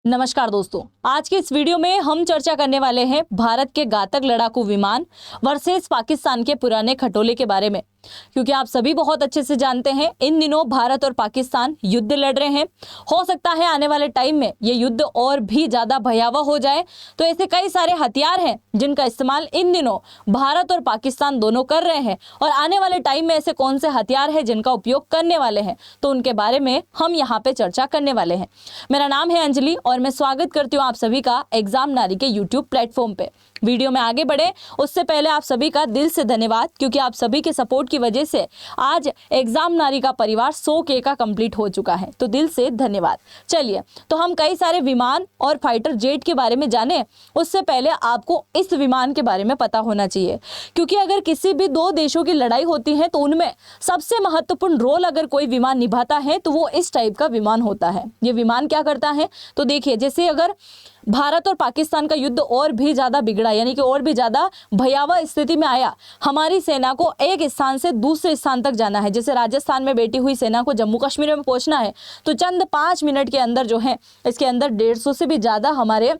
नमस्कार दोस्तों, आज के इस वीडियो में हम चर्चा करने वाले हैं भारत के घातक लड़ाकू विमान वर्सेस पाकिस्तान के पुराने खटोले के बारे में। क्योंकि आप सभी बहुत अच्छे से जानते हैं इन दिनों भारत और पाकिस्तान युद्ध लड़ रहे हैं। हो सकता है आने वाले टाइम में ये युद्ध और भी ज्यादा भयावह हो जाए। तो ऐसे कई सारे हथियार हैं जिनका इस्तेमाल इन दिनों भारत और पाकिस्तान दोनों कर रहे हैं, और आने वाले टाइम में ऐसे कौन से हथियार हैं जिनका उपयोग करने वाले हैं, तो उनके बारे में हम यहाँ पे चर्चा करने वाले हैं। मेरा नाम है अंजलि और मैं स्वागत करती हूँ आप सभी का एग्जाम नारी के यूट्यूब प्लेटफॉर्म पे। वीडियो में आगे बढ़े उससे पहले आप सभी का दिल से धन्यवाद, क्योंकि आप सभी के सपोर्ट की वजह से आज एग्जाम नारी का परिवार 100K का कंप्लीट हो चुका है, तो दिल से धन्यवाद। चलिए, तो हम कई सारे विमान और फाइटर जेट के बारे में जाने उससे पहले आपको इस विमान के बारे में पता होना चाहिए, क्योंकि अगर किसी भी दो देशों की लड़ाई होती है तो उनमें सबसे महत्वपूर्ण रोल अगर कोई विमान निभाता है तो वो इस टाइप का विमान होता है। ये विमान क्या करता है, तो देखिए, जैसे अगर भारत और पाकिस्तान का युद्ध और भी ज्यादा बिगड़ा, यानी कि और भी ज्यादा भयावह स्थिति में आया, हमारी सेना को एक स्थान से दूसरे स्थान तक जाना है। जैसे राजस्थान में बैठी हुई सेना को जम्मू कश्मीर में पहुंचना है तो चंद 5 मिनट के अंदर जो है इसके अंदर 150 से भी ज्यादा हमारे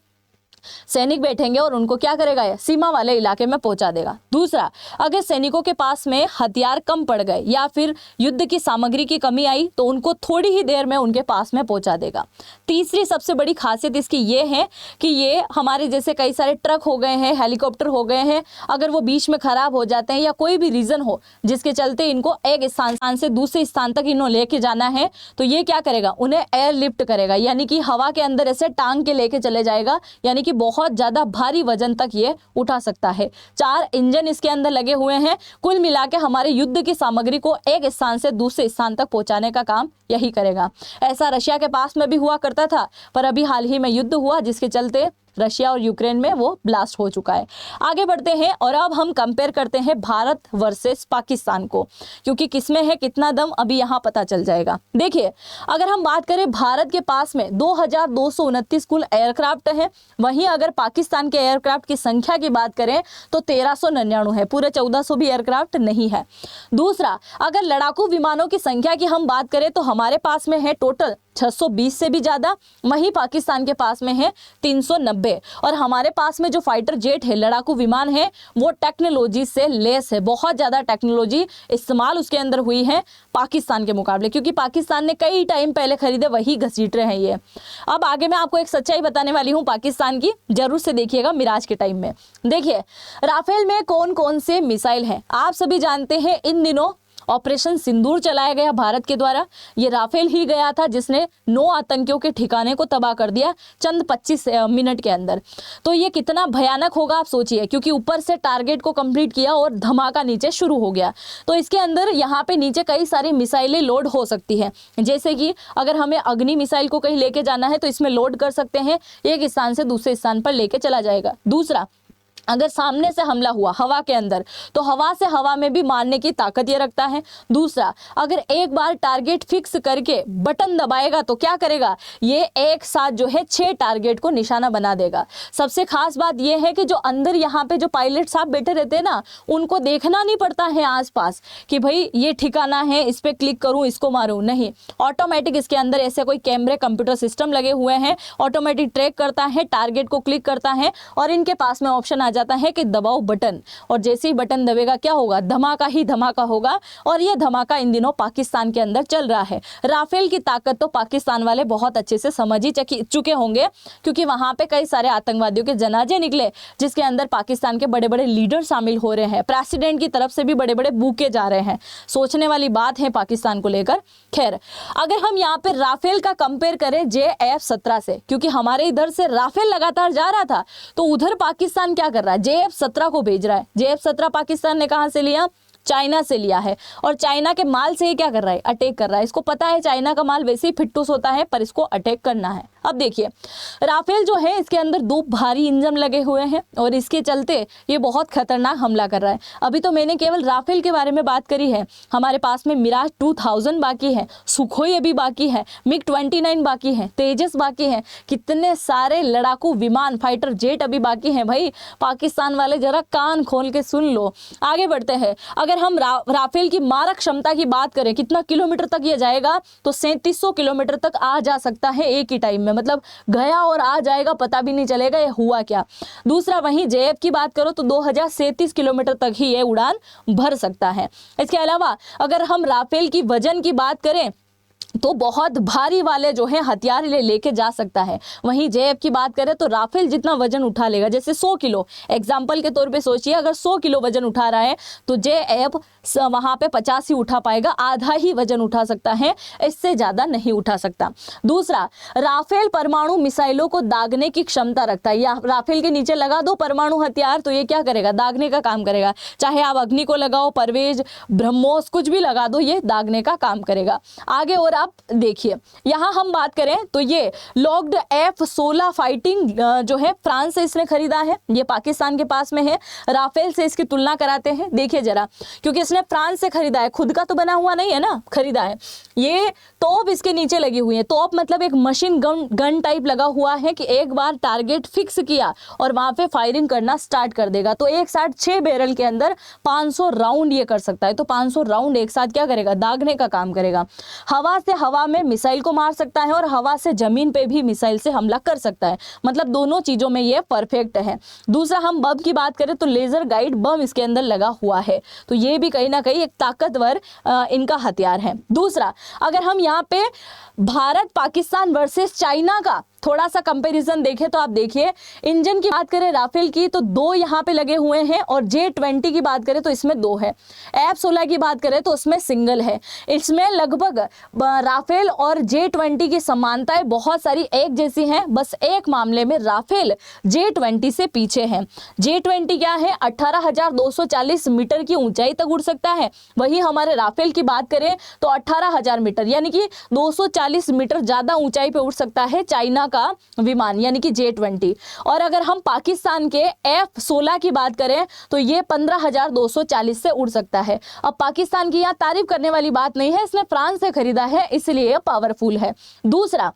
सैनिक बैठेंगे और उनको क्या करेगा, ये सीमा वाले इलाके में पहुंचा देगा। दूसरा, अगर सैनिकों के पास में हथियार कम पड़ गए या फिर युद्ध की सामग्री की कमी आई तो उनको थोड़ी ही देर में उनके पास में पहुंचा देगा। तीसरी सबसे बड़ी खासियत इसकी ये है कि ये हमारे जैसे कई सारे ट्रक हो गए हैं, हेलीकॉप्टर हो गए हैं, अगर वो बीच में खराब हो जाते हैं या कोई भी रीजन हो जिसके चलते इनको एक स्थान से दूसरे स्थान तक इन्होंने लेके जाना है, तो ये क्या करेगा, उन्हें एयर लिफ्ट करेगा, यानी कि हवा के अंदर ऐसे टांग के लेके चले जाएगा, यानी कि बहुत ज्यादा भारी वजन तक ये उठा सकता है। 4 इंजन इसके अंदर लगे हुए हैं। कुल मिला के हमारे युद्ध की सामग्री को एक स्थान से दूसरे स्थान तक पहुंचाने का काम यही करेगा। ऐसा रशिया के पास में भी हुआ करता था, पर अभी हाल ही में युद्ध हुआ जिसके चलते रशिया और यूक्रेन में वो ब्लास्ट हो चुका है। आगे बढ़ते हैं और अब हम कंपेयर करते हैं भारत वर्सेस पाकिस्तान को, क्योंकि किसमें है कितना दम अभी यहाँ पता चल जाएगा। देखिए, अगर हम बात करें भारत के पास में 2229 कुल एयरक्राफ्ट है, वहीं अगर पाकिस्तान के एयरक्राफ्ट की संख्या की बात करें तो 1399 है, पूरे 1400 भी एयरक्राफ्ट नहीं है। दूसरा, अगर लड़ाकू विमानों की संख्या की हम बात करें तो हमारे पास में है टोटल 620 से भी ज्यादा, वहीं पाकिस्तान के पास में है 390। और हमारे पास में जो फाइटर जेट है, लड़ाकू विमान है, वो टेक्नोलॉजी से लेस है। बहुत ज्यादा टेक्नोलॉजी इस्तेमाल उसके अंदर हुई है पाकिस्तान के मुकाबले, क्योंकि पाकिस्तान ने कई टाइम पहले खरीदे, वही घसीट रहे हैं ये। अब आगे मैं आपको एक सच्चाई बताने वाली हूँ पाकिस्तान की, जरूर से देखिएगा मिराज के टाइम में। देखिए, राफेल में कौन कौन से मिसाइल हैं आप सभी जानते हैं। इन दिनों ऑपरेशन सिंदूर चलाया गया भारत के द्वारा, ये राफेल ही गया था जिसने 9 आतंकियों के ठिकाने को तबाह कर दिया चंद 25 मिनट के अंदर। तो ये कितना भयानक होगा आप सोचिए, क्योंकि ऊपर से टारगेट को कंप्लीट किया और धमाका नीचे शुरू हो गया। तो इसके अंदर यहाँ पे नीचे कई सारी मिसाइलें लोड हो सकती है, जैसे कि अगर हमें अग्नि मिसाइल को कहीं लेके जाना है तो इसमें लोड कर सकते हैं, एक स्थान से दूसरे स्थान पर लेके चला जाएगा। दूसरा, अगर सामने से हमला हुआ हवा के अंदर तो हवा से हवा में भी मारने की ताकत ये रखता है। दूसरा, अगर एक बार टारगेट फिक्स करके बटन दबाएगा तो क्या करेगा, ये एक साथ जो है 6 टारगेट को निशाना बना देगा। सबसे खास बात ये है कि जो अंदर यहाँ पे जो पायलट साहब बैठे रहते हैं ना, उनको देखना नहीं पड़ता है आसपास कि भाई ये ठिकाना है, इस पे क्लिक करूं, इसको मारूं, नहीं, ऑटोमेटिक इसके अंदर ऐसे कोई कैमरे कंप्यूटर सिस्टम लगे हुए हैं, ऑटोमेटिक ट्रैक करता है, टारगेट को क्लिक करता है और इनके पास में ऑप्शन आ जाता है कि दबाओ बटन, और जैसे ही बटन दबेगा क्या होगा, धमाका ही धमाका होगा। और ये धमाका इन दिनों पाकिस्तान के अंदर चल रहा है। राफेल की ताकत तो पाकिस्तान वाले बहुत अच्छे से समझ ही चुके होंगे, क्योंकि वहां पे कई सारे आतंकवादियों के जनाजे निकले जिसके अंदर पाकिस्तान के बड़े बड़े लीडर शामिल हो रहे हैं, प्रेसिडेंट की तरफ से भी बड़े बड़े बूके जा रहे हैं। सोचने वाली बात है पाकिस्तान को लेकर। खैर, अगर हम यहाँ पे राफेल का कंपेयर करें JF-17 से, क्योंकि हमारे इधर से राफेल लगातार जा रहा था, तो उधर पाकिस्तान क्या कर रहा है, JF-17 को भेज रहा है। JF-17 पाकिस्तान ने कहां से लिया, चाइना से लिया है, और चाइना के माल से ये क्या कर रहा है, अटैक कर रहा है। इसको पता है चाइना का माल वैसे ही फिट्टूस होता है, पर इसको अटैक करना है। अब देखिए, राफेल जो है इसके अंदर 2 भारी इंजन लगे हुए हैं और इसके चलते ये बहुत खतरनाक हमला कर रहा है। अभी तो मैंने केवल राफेल के बारे में बात करी है, हमारे पास में मिराज 2000 बाकी है, सुखोई अभी बाकी है, MiG-29 बाकी है, तेजस बाकी है, कितने सारे लड़ाकू विमान फाइटर जेट अभी बाकी हैं। भाई पाकिस्तान वाले जरा कान खोल के सुन लो। आगे बढ़ते हैं, अगर हम राफेल की मारक क्षमता की बात करें, कितना किलोमीटर तक ये जाएगा, तो 3700 किलोमीटर तक आ जा सकता है एक ही टाइम में। में, मतलब गया और आ जाएगा, पता भी नहीं चलेगा ये हुआ क्या। दूसरा वहीं जेएफ की बात करो तो 2037 किलोमीटर तक ही ये उड़ान भर सकता है। इसके अलावा अगर हम राफेल की वजन की बात करें तो बहुत भारी वाले जो है हथियार लेके जा सकता है। वहीं जेएफ की बात करें तो राफेल जितना वजन उठा लेगा, जैसे 100 किलो एग्जाम्पल के तौर पे सोचिए, अगर 100 किलो वजन उठा रहा है तो जेएफ वहां पे 50 ही उठा पाएगा, आधा ही वजन उठा सकता है, इससे ज्यादा नहीं उठा सकता। दूसरा, राफेल परमाणु मिसाइलों को दागने की क्षमता रखता है। या राफेल के नीचे लगा दो परमाणु हथियार तो ये क्या करेगा, दागने का काम करेगा। चाहे आप अग्नि को लगाओ, परवेज, ब्रह्मोस, कुछ भी लगा दो, ये दागने का काम करेगा। आगे और आप देखिए, यहां हम बात करें तो ये लॉक्ड F-16 फाइटिंग जो है फ्रांस से इसने खरीदा है, ये पाकिस्तान के पास में है। राफेल से इसकी तुलना कराते हैं, देखिए जरा, क्योंकि इसने फ्रांस से खरीदा है, खुद का तो बना हुआ नहीं है ना, खरीदा है। ये तोप इसके नीचे लगी हुई है, तोप मतलब एक मशीन गन टाइप लगा हुआ है कि एक बार टारगेट फिक्स किया और वहां पे फायरिंग करना स्टार्ट कर देगा। तो एक साथ 6 बैरल के अंदर 500 राउंड ये कर सकता है। तो 500 राउंड एक साथ क्या करेगा, दागने का काम करेगा। हवा से हवा में मिसाइल को मार सकता है और हवा से जमीन पे भी मिसाइल से हमला कर सकता है, मतलब दोनों चीजों में ये परफेक्ट है। दूसरा, हम बम की बात करें तो लेजर गाइड बम इसके अंदर लगा हुआ है, तो ये भी कहीं ना कहीं एक ताकतवर इनका हथियार है। दूसरा, अगर हम यहाँ पे भारत पाकिस्तान वर्सेस चाइना का थोड़ा सा कंपैरिजन देखें तो आप देखिए, इंजन की बात करें राफेल की तो 2 यहाँ पे लगे हुए हैं, और J-20 की बात करें तो इसमें 2 है। F-16 की बात करें तो उसमें सिंगल है। इसमें लगभग राफेल और J-20 की समानताएं बहुत सारी एक जैसी हैं, बस एक मामले में राफेल J-20 से पीछे है। J-20 क्या है, 18,240 मीटर की ऊंचाई तक उड़ सकता है, वही हमारे राफेल की बात करें तो 18,000 मीटर, यानी कि 240 मीटर ज्यादा ऊंचाई पे उड़ सकता है चाइना का विमान, यानी कि J-20। और अगर हम पाकिस्तान के F-16 की बात करें तो ये 15,240 से उड़ सकता है। अब पाकिस्तान की यहाँ तारीफ करने वाली बात नहीं है, इसने फ्रांस से खरीदा है इसलिए पावरफुल है। दूसरा,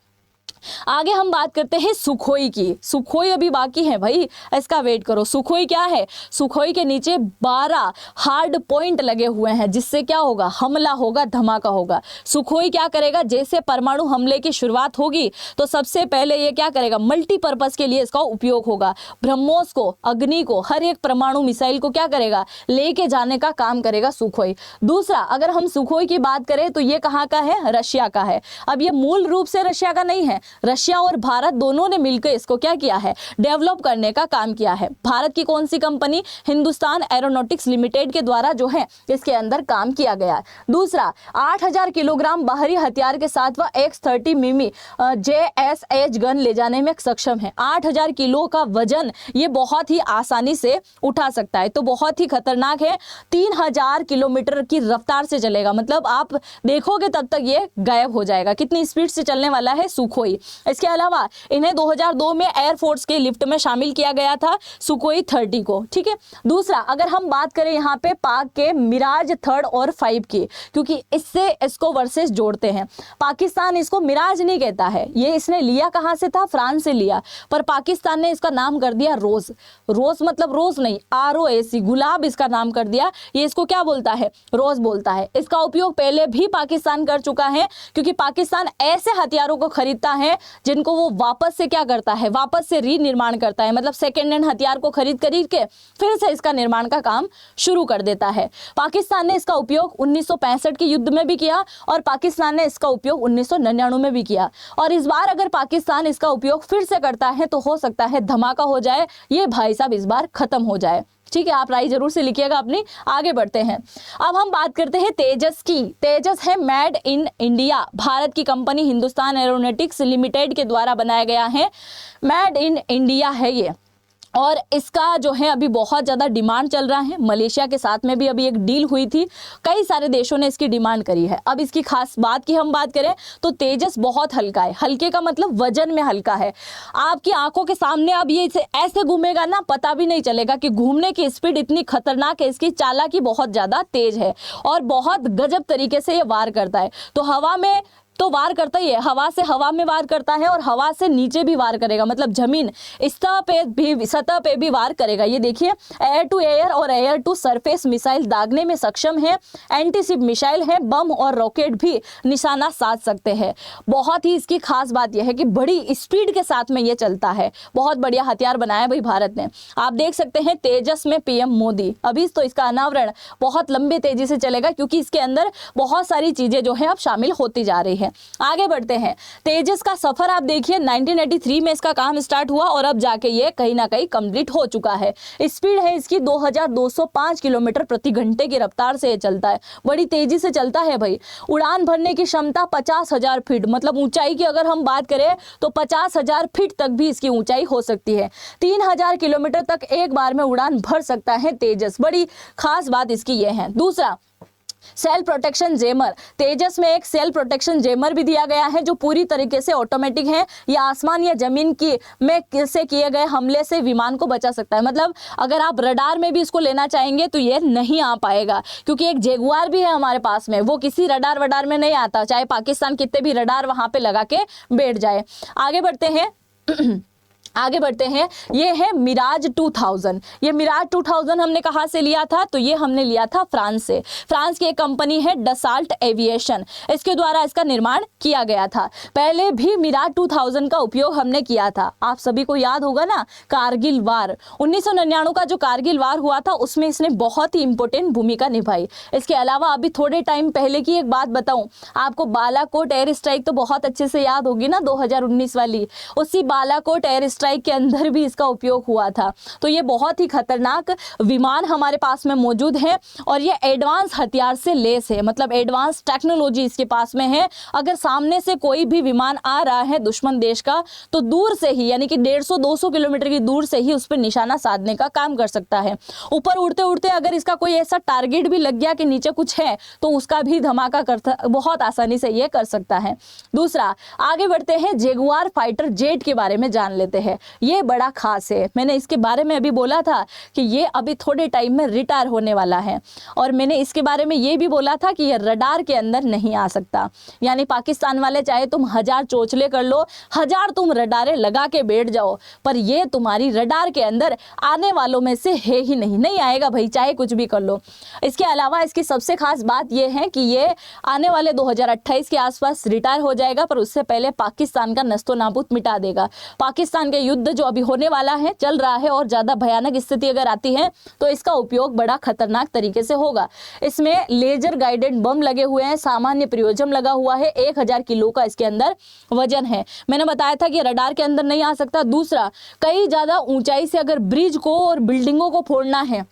आगे हम बात करते हैं सुखोई की। सुखोई अभी बाकी है भाई, इसका वेट करो। सुखोई क्या है, सुखोई के नीचे 12 हार्ड पॉइंट लगे हुए हैं, जिससे क्या होगा, हमला होगा, धमाका होगा। सुखोई क्या करेगा, जैसे परमाणु हमले की शुरुआत होगी तो सबसे पहले ये क्या करेगा, मल्टीपर्पज के लिए इसका उपयोग होगा। ब्रह्मोस को, अग्नि को, हर एक परमाणु मिसाइल को क्या करेगा, लेके जाने का काम करेगा सुखोई। दूसरा, अगर हम सुखोई की बात करें तो ये कहाँ का है, रशिया का है। अब ये मूल रूप से रशिया का नहीं है, रशिया और भारत दोनों ने मिलकर इसको क्या किया है, डेवलप करने का काम किया है। भारत की कौन सी कंपनी, हिंदुस्तान एरोनॉटिक्स लिमिटेड के द्वारा जो है इसके अंदर काम किया गया है। दूसरा, 8,000 किलोग्राम बाहरी हथियार के साथ वह X-30 मिमी JSH गन ले जाने में सक्षम है। 8,000 किलो का वजन ये बहुत ही आसानी से उठा सकता है, तो बहुत ही खतरनाक है। 3,000 किलोमीटर की रफ्तार से चलेगा, मतलब आप देखोगे तब तक ये गायब हो जाएगा, कितनी स्पीड से चलने वाला है सुखोई। इसके अलावा इन्हें 2002 में एयरफोर्स के लिफ्ट में शामिल किया गया था, सुखोई 30 को, ठीक है। दूसरा, अगर हम बात करें यहाँ पे पाक के मिराज 3 और 5 की, क्योंकि इससे इसको वर्सेस जोड़ते हैं। पाकिस्तान इसको मिराज नहीं कहता है, ये इसने लिया कहाँ से था, फ्रांस से लिया, पर पाकिस्तान ने इसका नाम कर दिया रोज। रोज मतलब रोज नहीं, ROAC, गुलाब इसका नाम कर दिया। ये इसको क्या बोलता है, रोज बोलता है। इसका उपयोग पहले भी पाकिस्तान कर चुका है, क्योंकि पाकिस्तान ऐसे हथियारों को खरीदता है जिनको वो वापस से क्या करता है, वापस से रीनिर्माण करता है, मतलब सेकेंड हैंड हथियार को खरीद के फिर से इसका निर्माण का काम शुरू कर देता है। पाकिस्तान ने इसका उपयोग 1965 के युद्ध में भी किया और पाकिस्तान ने इसका उपयोग 1999 में भी किया, और इस बार अगर पाकिस्तान इसका उपयोग फिर से करता है तो हो सकता है धमाका हो जाए, ये भाई साहब इस बार खत्म हो जाए, ठीक है। आप राय जरूर से लिखिएगा अपनी। आगे बढ़ते हैं, अब हम बात करते हैं तेजस की। तेजस है मेड इन इंडिया, भारत की कंपनी हिंदुस्तान एरोनॉटिक्स लिमिटेड के द्वारा बनाया गया है, मेड इन इंडिया है ये। और इसका जो है अभी बहुत ज़्यादा डिमांड चल रहा है। मलेशिया के साथ में भी अभी एक डील हुई थी, कई सारे देशों ने इसकी डिमांड करी है। अब इसकी खास बात की हम बात करें तो तेजस बहुत हल्का है। हल्के का मतलब वजन में हल्का है। आपकी आंखों के सामने अब ये ऐसे घूमेगा ना, पता भी नहीं चलेगा कि घूमने की स्पीड इतनी खतरनाक है, इसकी चालाकी बहुत ज़्यादा तेज है और बहुत गजब तरीके से ये वार करता है। तो हवा में तो वार करता ही है, हवा से हवा में वार करता है और हवा से नीचे भी वार करेगा, मतलब जमीन सतह पे भी वार करेगा। ये देखिए, एयर टू एयर और एयर टू सरफेस मिसाइल दागने में सक्षम है, एंटीशिप मिसाइल है, बम और रॉकेट भी निशाना साध सकते हैं। बहुत ही इसकी खास बात यह है कि बड़ी स्पीड के साथ में ये चलता है। बहुत बढ़िया हथियार बनाया भाई भारत ने। आप देख सकते हैं तेजस में पीएम मोदी, अभी तो इसका अनावरण बहुत लंबी तेजी से चलेगा क्योंकि इसके अंदर बहुत सारी चीजें जो है अब शामिल होती जा रही है। आगे बढ़ते हैं। तेजस का सफर आप देखिए 1983 में इसका काम स्टार्ट हुआ और अब जाके ये कहीं ना कहीं कंप्लीट हो चुका है। स्पीड है इसकी 2205 किलोमीटर प्रति घंटे की रफ्तार से ये चलता है, बड़ी तेजी से चलता है भाई। उड़ान भरने की क्षमता 50,000 फीट, मतलब ऊंचाई की अगर हम बात करें तो 50,000 फीट तक भी इसकी ऊंचाई हो सकती है। 3000 किलोमीटर तक एक बार में उड़ान भर सकता है तेजस, बड़ी खास बात इसकी ये है। दूसरा, सेल प्रोटेक्शन जेमर, तेजस में एक सेल प्रोटेक्शन जेमर भी दिया गया है जो पूरी तरीके से ऑटोमेटिक है। यह आसमान या जमीन की में से किए गए हमले से विमान को बचा सकता है। मतलब अगर आप रडार में भी इसको लेना चाहेंगे तो ये नहीं आ पाएगा क्योंकि एक जगुआर भी है हमारे पास में, वो किसी रडार में नहीं आता, चाहे पाकिस्तान कितने भी रडार वहां पे लगा के बैठ जाए। आगे बढ़ते हैं। ये है मिराज 2000। ये मिराज 2000 हमने कहाँ से लिया था, तो ये हमने लिया था फ्रांस से। फ्रांस की एक कंपनी है डसाल्ट एविएशन, इसके द्वारा इसका निर्माण किया गया था। पहले भी मिराज 2000 का उपयोग हमने किया था। आप सभी को याद होगा ना, कारगिल वार 1999 का जो कारगिल वार हुआ था उसमें इसने बहुत ही इंपॉर्टेंट भूमिका निभाई। इसके अलावा अभी थोड़े टाइम पहले की एक बात बताऊं आपको, बालाकोट एयर स्ट्राइक तो बहुत अच्छे से याद होगी ना, 2019 वाली, उसी बालाकोट एयर स्ट्राइक के अंदर भी इसका उपयोग हुआ था। तो ये बहुत ही खतरनाक विमान हमारे पास में मौजूद है और ये एडवांस हथियार से लेस है, मतलब एडवांस टेक्नोलॉजी इसके पास में है। अगर सामने से कोई भी विमान आ रहा है दुश्मन देश का तो दूर से ही, यानी कि 150-200 किलोमीटर की दूर से ही उस पर निशाना साधने का काम कर सकता है। ऊपर उड़ते उड़ते अगर इसका कोई ऐसा टारगेट भी लग गया कि नीचे कुछ है तो उसका भी धमाका बहुत आसानी से ये कर सकता है। दूसरा, आगे बढ़ते हैं, जगुआर फाइटर जेट के बारे में जान लेते हैं। ये बड़ा खास है, मैंने इसके बारे में अभी बोला था कि ये अभी थोड़े टाइम में रिटायर होने वाला है और मैंने इसके बारे में ये भी बोला था कि ये रडार के अंदर नहीं आ सकता। यानी पाकिस्तान वाले चाहे तुम 1000 चोचले कर लो, 1000 तुम रडारें लगा के बैठ जाओ, पर ये तुम्हारी रडार के अंदर आने वालों में से है ही नहीं आएगा भाई, चाहे कुछ भी कर लो। इसके अलावा इसकी सबसे खास बात यह है कि ये आने वाले 2028 के आसपास रिटायर हो जाएगा, पर उससे पहले पाकिस्तान का नस्तो नाबूद मिटा देगा। पाकिस्तान के युद्ध जो अभी होने वाला है, चल रहा है, और ज्यादा भयानक स्थिति अगर आती है तो इसका उपयोग बड़ा खतरनाक तरीके से होगा। इसमें लेजर गाइडेड बम लगे हुए हैं, सामान्य प्रयोजन लगा हुआ है, 1000 किलो का इसके अंदर वजन है। मैंने बताया था कि रडार के अंदर नहीं आ सकता। दूसरा, कई ज्यादा ऊंचाई से अगर ब्रिज को और बिल्डिंगों को फोड़ना है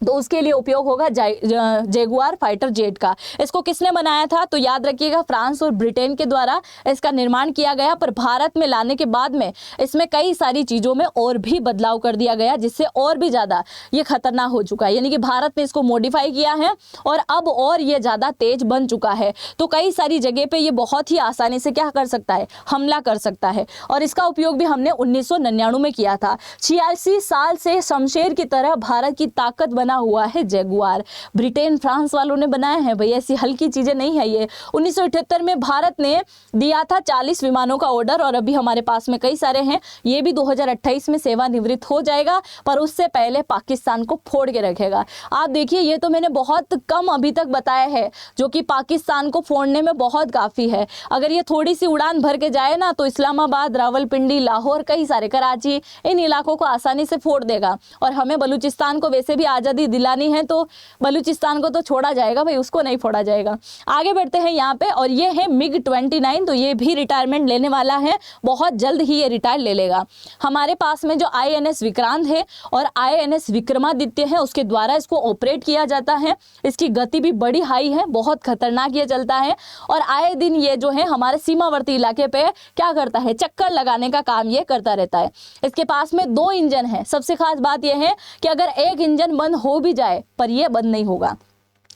तो उसके लिए उपयोग होगा जगुआर फाइटर जेट का। इसको किसने बनाया था, तो याद रखिएगा फ्रांस और ब्रिटेन के द्वारा इसका निर्माण किया गया, पर भारत में लाने के बाद में इसमें कई सारी चीज़ों में और भी बदलाव कर दिया गया जिससे और भी ज़्यादा ये खतरनाक हो चुका है। यानी कि भारत ने इसको मॉडिफाई किया है और अब और ये ज़्यादा तेज बन चुका है, तो कई सारी जगह पर ये बहुत ही आसानी से क्या कर सकता है, हमला कर सकता है। और इसका उपयोग भी हमने 1999 में किया था। 86 साल से शमशेर की तरह भारत की ताकत बना हुआ है जगुआर। ब्रिटेन फ्रांस वालों ने बनाया है भाई, ऐसी हल्की चीजें नहीं है ये। 1978 में भारत ने दिया था 40 विमानों का ऑर्डर और अभी हमारे पास में कई सारे हैं। ये भी 2028 में सेवानिवृत्त हो जाएगा, पर उससे पहले पाकिस्तान को फोड़ के रखेगा। आप देखिए, ये तो मैंने बहुत कम अभी तक बताया है जो कि पाकिस्तान को फोड़ने में बहुत काफी है। अगर ये थोड़ी सी उड़ान भर के जाए ना तो इस्लामाबाद, रावलपिंडी, लाहौर, कई सारे, कराची, इन इलाकों को आसानी से फोड़ देगा। और हमें बलूचिस्तान को वैसे भी आजादी दिलानी है तो बलूचिस्तान को तो छोड़ा जाएगा भाई, उसको नहीं फोड़ा जाएगा। आगे बढ़ते हैं यहाँ पे, और ये है MiG-29, तो ये भी रिटायरमेंट लेने वाला है, बहुत जल्द ही ये रिटायर ले लेगा। हमारे पास में जो INS विक्रांत है और INS विक्रमादित्य है, उसके द्वारा इसको ऑपरेट किया जाता है। इसकी गति भी बड़ी हाई है, बहुत खतरनाक ये चलता है और आए दिन ये जो है हमारे सीमावर्ती इलाके पे क्या करता है, चक्कर लगाने का काम ये करता रहता है। इसके पास में 2 इंजन है। सबसे खास बात यह है कि अगर एक इंजन बंद हो भी जाए पर यह बंद नहीं होगा।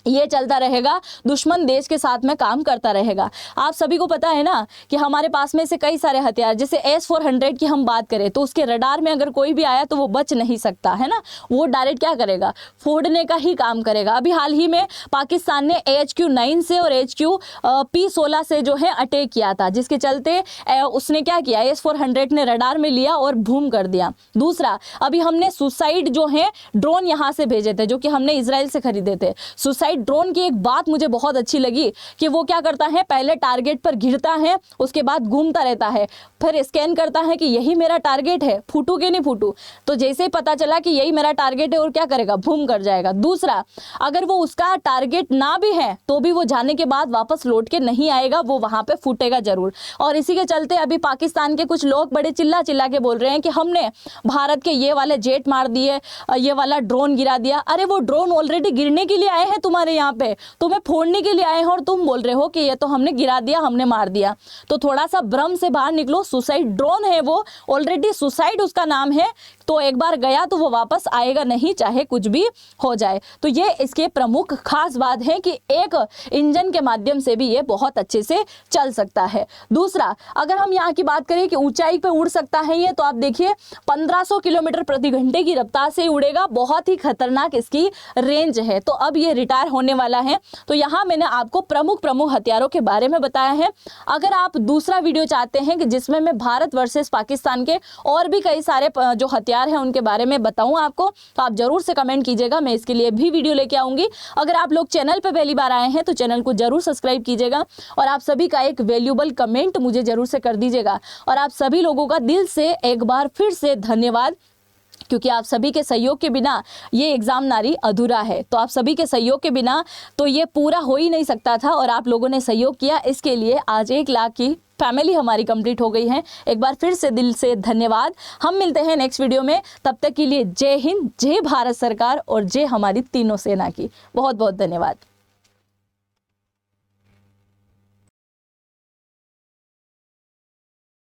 ये चलता रहेगा, दुश्मन देश के साथ में काम करता रहेगा। आप सभी को पता है ना कि हमारे पास में से कई सारे हथियार, जैसे S-400 की हम बात करें तो उसके रडार में अगर कोई भी आया तो वो बच नहीं सकता है ना, वो डायरेक्ट क्या करेगा, फोड़ने का ही काम करेगा। अभी हाल ही में पाकिस्तान ने AHQ-9 से और HQ-P16 से जो है अटैक किया था, जिसके चलते उसने क्या किया, S-400 ने रडार में लिया और बूम कर दिया। दूसरा, अभी हमने सुसाइड जो है ड्रोन यहाँ से भेजे थे, जो कि हमने इजराइल से खरीदे थे। सुसाइड ड्रोन की एक बात मुझे बहुत अच्छी लगी कि वो क्या करता है, पहले टारगेट पर गिरता है, उसके बाद घूमता रहता है, फिर स्कैन करता है कि यही मेरा टारगेट है, फूटू कि नहीं फूटू। तो जैसे ही पता चला कि यही मेरा टारगेट है, और क्या करेगा, बूम कर जाएगा। दूसरा, अगर वो उसका टारगेट ना भी है तो भी वो जाने के बाद वापस लौट के नहीं आएगा, वो वहां पे फूटेगा जरूर। और इसी के चलते अभी पाकिस्तान के कुछ लोग बड़े चिल्ला चिल्ला के बोल रहे हैं कि हमने भारत के ये वाले जेट मार दिए, ये वाला ड्रोन गिरा दिया। अरे वो ड्रोन ऑलरेडी गिरने के लिए आए हैं तुम्हारे यहाँ पे, तुम्हें फोड़ने के लिए आए हैं, और तुम बोल रहे हो कि ये तो हमने गिरा दिया, हमने मार दिया। तो थोड़ा सा भ्रम से बाहर निकलो। सुसाइड ड्रोन है वो, ऑलरेडी सुसाइड उसका नाम है, तो एक बार गया तो वो वापस आएगा नहीं, चाहे कुछ भी हो जाए। तो ये इसके प्रमुख खास बात है कि एक इंजन के माध्यम से भी ये बहुत अच्छे से चल सकता है। दूसरा, अगर हम यहाँ की बात करें कि ऊंचाई पे उड़ सकता है ये, तो आप देखिए 1500 किलोमीटर प्रति घंटे की रफ्तार से उड़ेगा, बहुत ही खतरनाक इसकी रेंज है। तो अब ये रिटायर होने वाला है। तो यहाँ मैंने आपको प्रमुख हथियारों के बारे में बताया है। अगर आप दूसरा वीडियो चाहते हैं कि जिसमें मैं भारत वर्सेस पाकिस्तान के और भी कई सारे जो हथियार हैं उनके बारे में बताऊं आपको, तो आप जरूर से कमेंट कीजिएगा, मैं इसके लिए भी वीडियो लेके आऊंगी। अगर आप लोग चैनल पे पहली बार आए हैं तो चैनल को जरूर सब्सक्राइब कीजिएगा, और आप सभी का एक वैल्यूएबल कमेंट मुझे जरूर से कर दीजिएगा। और आप सभी लोगों का दिल से एक बार फिर से धन्यवाद, क्योंकि आप सभी के सहयोग के बिना ये एग्जाम नारी अधूरा है। तो आप सभी के सहयोग के बिना तो ये पूरा हो ही नहीं सकता था, और आप लोगों ने सहयोग किया, इसके लिए आज 1 लाख की फैमिली हमारी कंप्लीट हो गई है। एक बार फिर से दिल से धन्यवाद। हम मिलते हैं नेक्स्ट वीडियो में, तब तक के लिए जय हिंद, जय भारत सरकार और जय हमारी तीनों सेना की। बहुत बहुत धन्यवाद।